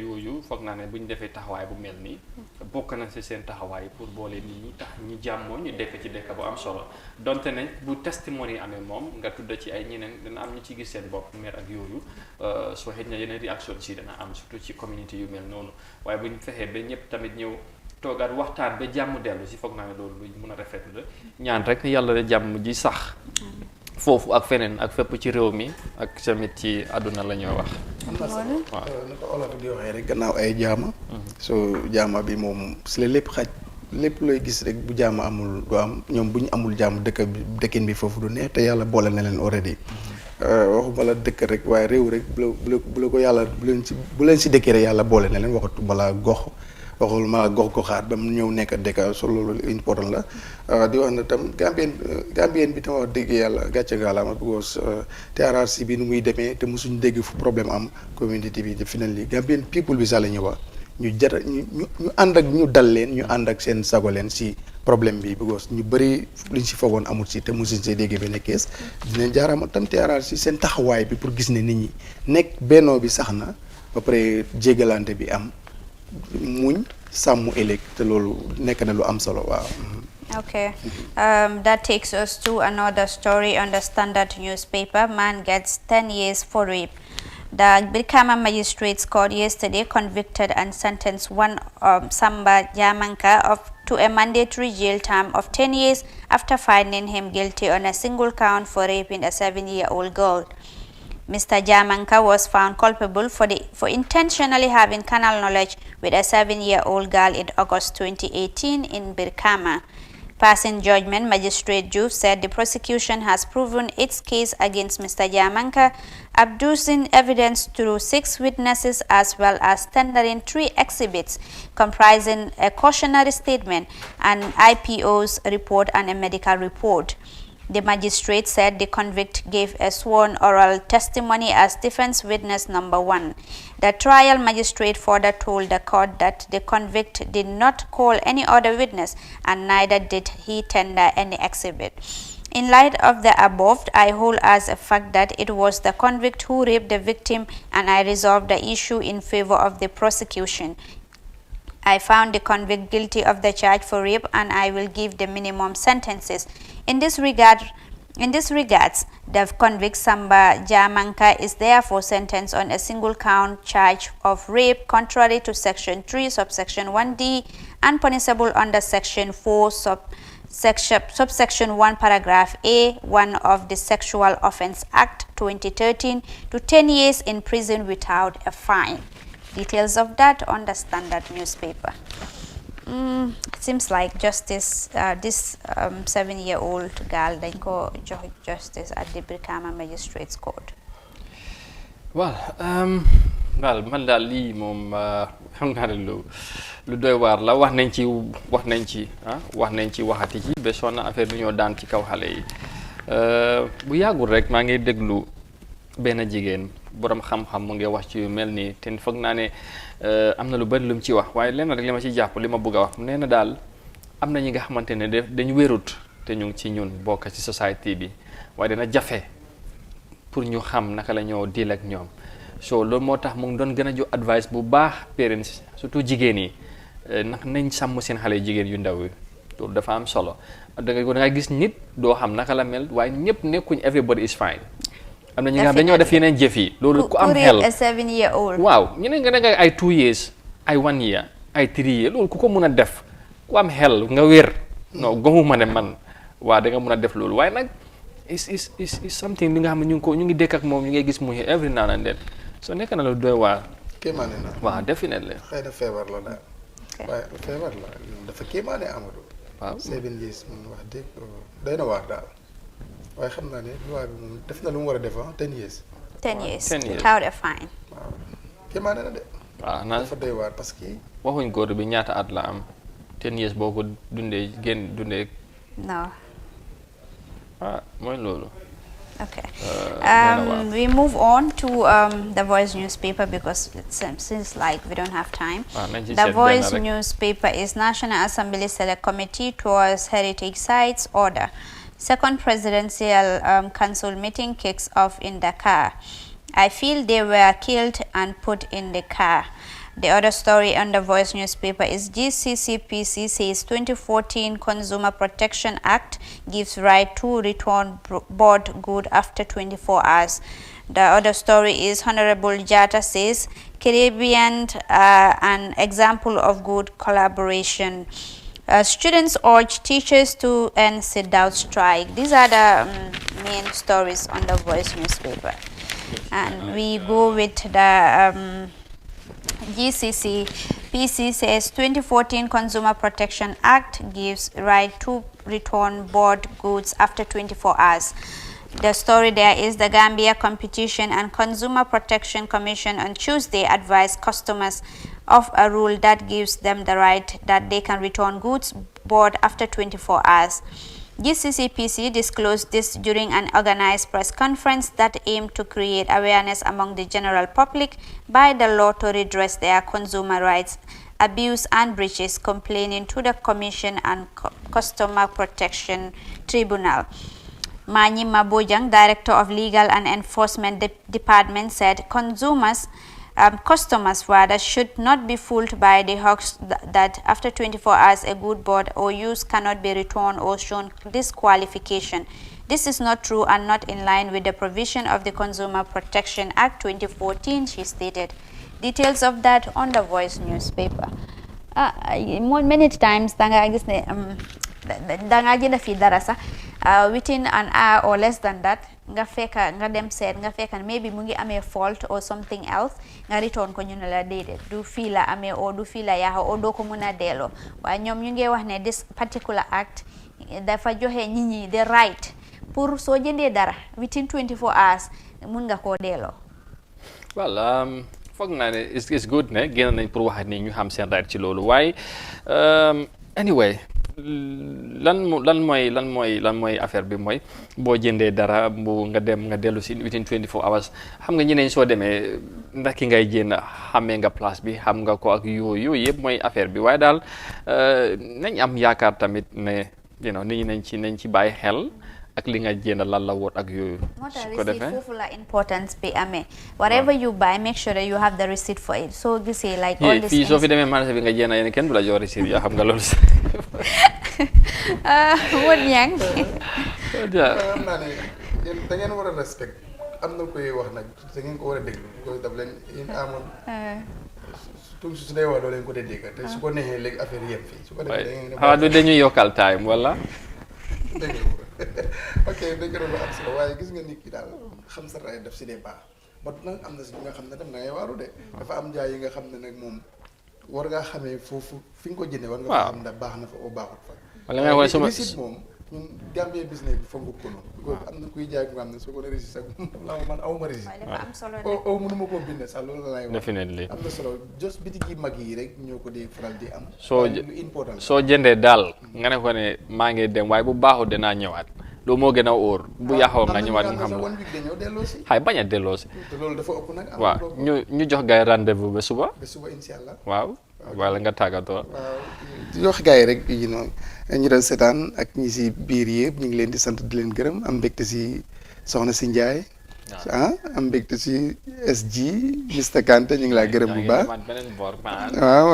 yooyu foog naa ne bu ñu defee taxawaay bu mel nii bokk na ci seen taxawaay pour boole nit ñi tax ñi jàmmoo ñu dekk ci dekk bu am solo donte ne bu testimony amee moom nga tudd ci ay ñeneen dina am ñu ci gis seen bopp mer ak yooyu soo xëj na yeneen réaction ci dana am surtout ci communauté yu mel noonu waaye bu ñu fexee ba ñëpp tamit ñëw toogaat waxtaan ba jàmm dellu si foog naa ne loolu luñ mën a rafetlu la ñaan rek yàlla de jàmm ji sax foofu ak feneen ak fépp ci réew mi ak tamit ci àdduna la ñoo wax. waaw na ko olof di waxee rek gannaaw ay jaama. so jaama bi moom si la lépp xaj lépp looy gis rek bu jaama amul du am ñoom bu ñu amul jaam dëkkin bi foofu du neex te yàlla boole na leen already. waxuma la dëkk rek waaye réew rek bu la ko yàlla bu leen si dëkkee rek yàlla boole na leen waxatu balaa gox. waxul ma gox-goxaat ba mu ñëw nekk dëkk so loolu important la di wax na tam Gambien bi tam wax dëgg yàlla gàcce ngaalaama because TRRC bi nu muy demee te mosuñ dégg fu problème am community bi finalement Gambien people bi sax la ñu wax ñu ànd ak ñu dal leen ñu ànd ak seen sago leen si problème bi because ñu bëri luñ si foogoon amul si te mosuñ see dégg benn kees dinañ jaaraama tam TRRC seen taxawaay bi pour gis ne nit ñi nekk bennoo bi sax na ba pare jégalante bi am muñ sàmm ëllëg te loolu nekk na lu am solo waaw. Okay, that takes us to another story on the Standard newspaper. Man gets 10 years for rape. The Brikama Magistrates Court yesterday convicted and sentenced one Samba Jamanka to a mandatory jail term of 10 years after finding him guilty on a single count for raping a 7-year-old girl. Mr. Jamanka was found culpable for intentionally having carnal knowledge with a 7-year-old girl in August 2018 in Birkama. Passing judgment, Magistrate Juve said the prosecution has proven its case against Mr. Jamanka, abducing evidence through 6 witnesses as well as tendering 3 exhibits comprising a cautionary statement, an IPO's report and a medical report. The magistrate said the convict gave a sworn oral testimony as defense witness number 1. The trial magistrate further told the court that the convict did not call any other witness and neither did he tender any exhibit. In light of the above, I hold as a fact that it was the convict who raped the victim and I resolved the issue in favor of the prosecution. I found the convict guilty of the charge for rape and I will give the minimum sentences. In this regards, the convict Samba Jamanka is therefore sentenced on a single count charge of rape contrary to Section 3, subsection 1D and punishable under Section 4, subsection 1, paragraph A1 of the Sexual Offence Act 2013 to 10 years in prison without a fine. Details of that on the Standard newspaper. It seems like justice, this 7-year-old girl, they go justice at the Brikama Magistrates Court. Well, man daal lii moom xam naa ne lu doy waar la wax nañ ci waxati ci ba sonn affaire bi ñoo daan ci kaw xale yi bu yàggul rek maa ngi déglu benn jigéen borom xam-xam mu ngi wax ci yu mel nii te foog naa ne am na lu bari lu mu ci wax waaye lenn rek li ma ci jàpp li ma bëgg a wax nee na daal am na ñi nga xamante ne dañu wérut te ñu ngi ci ñun bokk ci société bi waaye dina jafe pour ñu xam naka la ñoo deal ak ñoom so loolu moo tax mu ngi doon gën a jox advice bu baax parents surtout jigéen yi ndax nañ sàmm seen xale jigéen yu ndaw yi loolu dafa am solo da nga gis nit doo xam naka la mel waaye ñëpp nekkuñ everybody is fine. am na ñi nga xam dañoo def yeneen jëf yi loolu ku am xel a 7-year-old waaw ñu ne nga ay 2 years ay 1 year ay 3 years loolu ku ko mën a def ku am xel nga wér non gëmuma ne man waa da nga mën a def loolu waaye nag is something li nga xam ne ñu ngi dëkk ak moom ñu ngi gis mu every now and then so nekk na lu doy waar kéemaane na waaw definitely xëy na feebar la daal waaye feebar la dafa kéemaane Amadou waaw 7 years moom wax dëgg doy na waar daal waaye xam naa ne loi bi moom def na lu mu war a def 10 years 10 years without a fine. waaw kéemaane na de waaw naa dafa doy waar parce que waxuñ góor bi ñaata at la am 10 years boo ko dundee génn dundee no mooy loolu. Okay. We move on to the Voice newspaper because it seems like we don't have time. The Voice newspaper is National Assembly Select Committee towards Heritage Sites Order. Second Presidential Council meeting kicks off in Dakar. I feel they were killed and put in the car. The other story on the Voice newspaper is GCCPC says 2014 Consumer Protection Act gives right to return bought good after 24 hours. The other story is Honorable Jata says Caribbean an example of good collaboration. Students urge teachers to end sit-down strike. These are the main stories on the Voice newspaper. And we go with the GCC. PC says 2014 Consumer Protection Act gives right to return bought goods after 24 hours. The story there is the Gambia Competition and Consumer Protection Commission on Tuesday advised customers of a rule that gives them the right that they can return goods bought after 24 hours. GCCPC disclosed this during an organized press conference that aimed to create awareness among the general public by the law to redress their consumer rights, abuse and breaches, complaining to the Commission and Customer Protection Tribunal. Manyi Mabojang, Director of Legal and Enforcement Department, said consumers customers rather should not be fooled by the hoax that after 24 hours a good bought or used cannot be returned or shown disqualification. This is not true and not in line with the provision of the Consumer Protection Act 2014, she stated. Details of that on the Voice newspaper. Many times danga jënd fi dara sax within an hour or less than that nga fekka nga dem seet nga fekka maybe mu ngi amee fault or something else nga return ko ñu ne la déedéet du fii la amee o du fii la yaaxa o doo ko mun a delloo waaye ñoom ñu ngi wax ne this particular act dafa joxe nit ñi the right pour soo jëndee dara within 24 hours mun nga koo delloo. Well, foog naa ne it's good ne génn nañ pour wax ni ñu xam seen right ci loolu waaye anyway lan mooy affaire bi mooy boo jëndee dara bu nga dem nga dellu si within 24 hours xam nga ñeneen soo demee ndax ki ngay jënd xamee nga place bi xam nga ko ak yooyu yëpp mooy affaire bi waaye daal nañ am yaakaar tamit ne nit ñi nañ ci bàyyi xel ak li nga jënd lan la woot ak yooyu. su ko defee foofu la importance bi amee. whatever you buy make sure that you have the receipt for it soo gisee like all this. fii soo fi demee marché bi nga jënd yéen kenn du la jox receipt yaa xam nga loolu. Won yang. xam naa ne yéen da ngeen war a respect am na koy wax nag da ngeen ko war a déglu ko daf leen yéen amoon. tout su dee wax doo leen ko dee dégg te su ko neexee léegi affaire yëpp fii. su ko defee da ngeen du dañuy yokkal time wala. ok dëgg la lu am solo waaye gis nga nit ki daal xam sa raay daf si dee baax ba nag am na si nga xam ne tam da ngay waaru de dafa am jaay yi nga xam ne nag moom war ngaa xamee foofu fi nga ko jëndee war nga fa xam ne baax na fa o baaxut fa wala nga wax sama receipt moom ñun Gambie business bi fongu ko noonu am na kuy jaay ko nga xam ne soo ko ne receipt sax man awuma receipt o mënuma koo bind sax loolu la lay wax definitely am na solo just bitig yi mag yi rek ñoo ko dee faral di am soo jëndee daal nga ne ko ne maa ngi dem waaye bu baaxul dinaa ñëwaat loolu moo gën a óor bu yàqoo nga ñëwaat nga xam la xay bañ a delloo si loolu dafa ëpp nag waaw ñu jox gars yi rendez-vous ba suba insha Allah waaw wala nga tàggatoo waaw jox gars yi rek ñu doon seetaan ak ñi si biir yëpp ñu ngi leen di sant di leen gërëm am mbégte si soxna si Ndiaye am mbégte si SG Mr Kanté ñu ngi laa gërëm bu baax waaw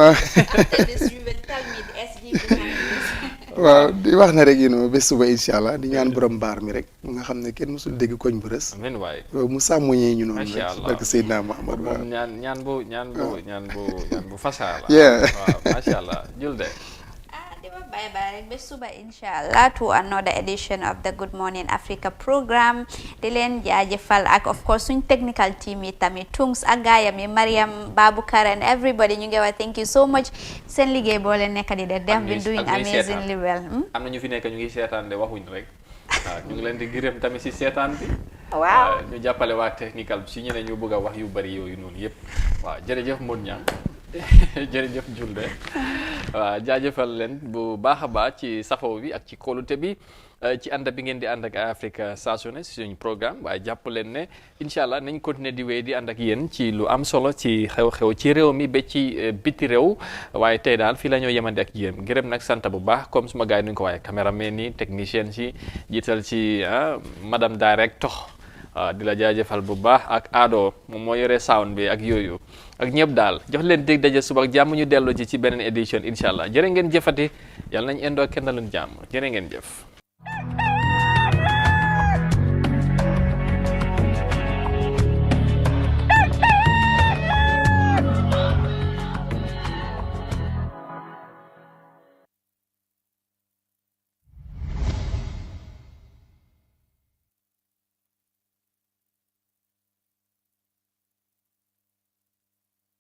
waaw di wax na rek ba suba incha allah di ñaan borom mbaar mi rek nga xam ne kenn musul dégg koñ bu rës mu sàmmoñee ñu noonu rek barke Seydina Muhammad waaw ñaan bu fasaa la waaw macha allah julde bye bye rek ba suba inshallah to another edition of the Good Morning Africa program di leen jaajëfal ak of course suñ technical team yi tamit Tungs ak gaayam yi Mariam Baboucar and everybody ñu ngi wax thank you so much seen liggéey boo leen nekk di def they have been doing amazingly well am na ñu fi nekk ñu ngi seetaan de waxuñ rek waaw ñu ngi leen di gërëm tamit si seetaan bi waaw ñu jàppale waa technical bi si ñeneen ñu bëgg a wax yu bari yooyu noonu yëpp waaw jërëjëf Modou Niang jërëjëf Julde waaw jaajëfal leen bu baax a baax ci safoo bi ak ci kóolute bi ci ànd bi ngeen di ànd ak Africa saa su ne si suñu programme waaye jàpp leen ne incha allah nañ continuer di wéy di ànd ak yéen ci lu am solo ci xew-xew ci réew mi ba ci biti réew waaye tey daal fii la ñoo yemande ak yéen gërëm nag sant bu baax comme suma gars yi nuñ ko waaye caméraman yi technicien si jiital ci madame directeur di la jaajëfal bu baax ak Ado moom moo yore sound bi ak yooyu ak ñëpp daal jox leen dégg daje suba ak jàmm ñu delloo ci beneen édition incha allah jërë ngeen jëfati yàlla nañ indoo kenn luñ jàmm jërë ngeen jëf